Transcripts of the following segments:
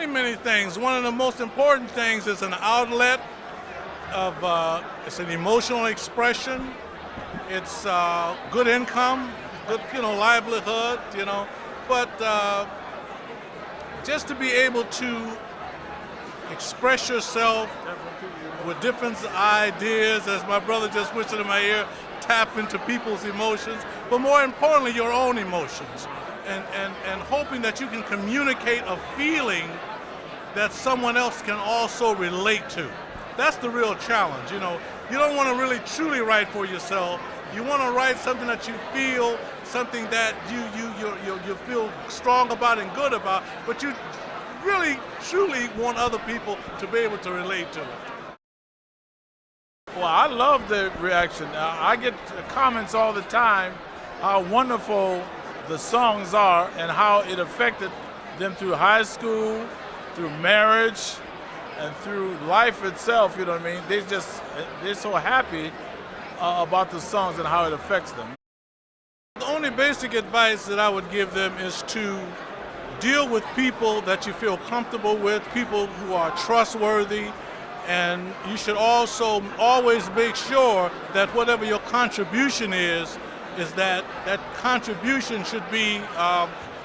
Many things. One of the most important things is an outlet of, it's an emotional expression. It's good income, good, livelihood, But just to be able to express yourself with different ideas, as my brother just whispered in my ear, tap into people's emotions, but more importantly, your own emotions. And hoping that you can communicate a feeling that someone else can also relate to. That's the real challenge, You don't want to really truly write for yourself. You want to write something that you feel, something that you feel strong about and good about, but you really truly want other people to be able to relate to it. Well, I love the reaction. I get comments all the time how wonderful the songs are and how it affected them through high school, through marriage, and through life itself, They're so happy about the songs and how it affects them. The only basic advice that I would give them is to deal with people that you feel comfortable with, people who are trustworthy, and you should also always make sure that whatever your contribution is that contribution should be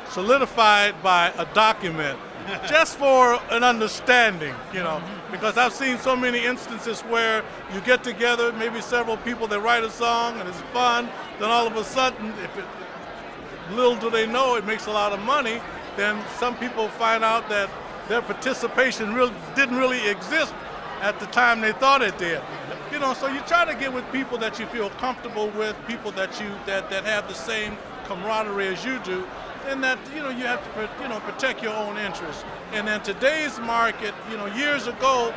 solidified by a document, just for an understanding, because I've seen so many instances where you get together, maybe several people that write a song and it's fun, then all of a sudden, little do they know it makes a lot of money, then some people find out that their participation didn't really exist at the time they thought it did. So you try to get with people that you feel comfortable with, people that have the same camaraderie as you do, and that you have to protect your own interests. And in today's market, years ago,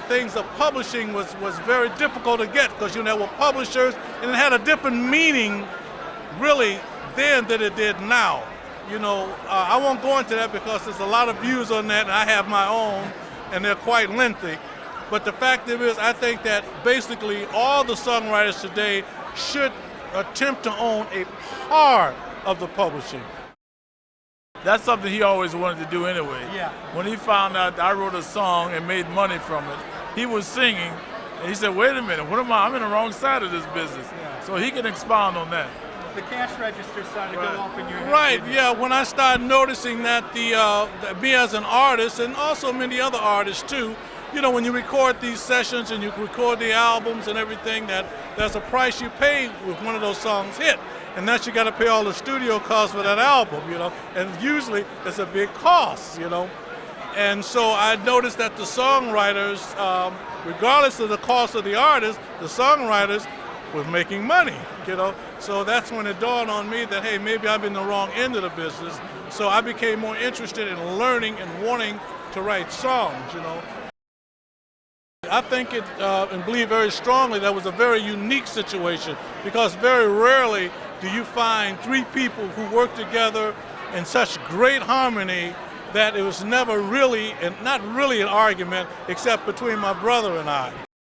things of publishing was very difficult to get because there were publishers, and it had a different meaning really then than it did now. I won't go into that because there's a lot of views on that, and I have my own, and they're quite lengthy. But the fact is, I think that basically all the songwriters today should attempt to own a part of the publishing. That's something he always wanted to do anyway. Yeah. When he found out I wrote a song and made money from it, he was singing, and he said, wait a minute, I'm in the wrong side of this business. Yeah. So he can expound on that. The cash register started to go off in your head. Right, yeah, when I started noticing that me as an artist, and also many other artists too, when you record these sessions and you record the albums and everything, that there's a price you pay with one of those songs hit. And that you got to pay all the studio costs for that album, and usually it's a big cost, And so I noticed that the songwriters, regardless of the cost of the artist, the songwriters was making money, So that's when it dawned on me that, hey, maybe I'm in the wrong end of the business. So I became more interested in learning and wanting to write songs, I think and believe very strongly that was a very unique situation, because very rarely do you find three people who work together in such great harmony that it was never really, and not really an argument, except between my brother and I.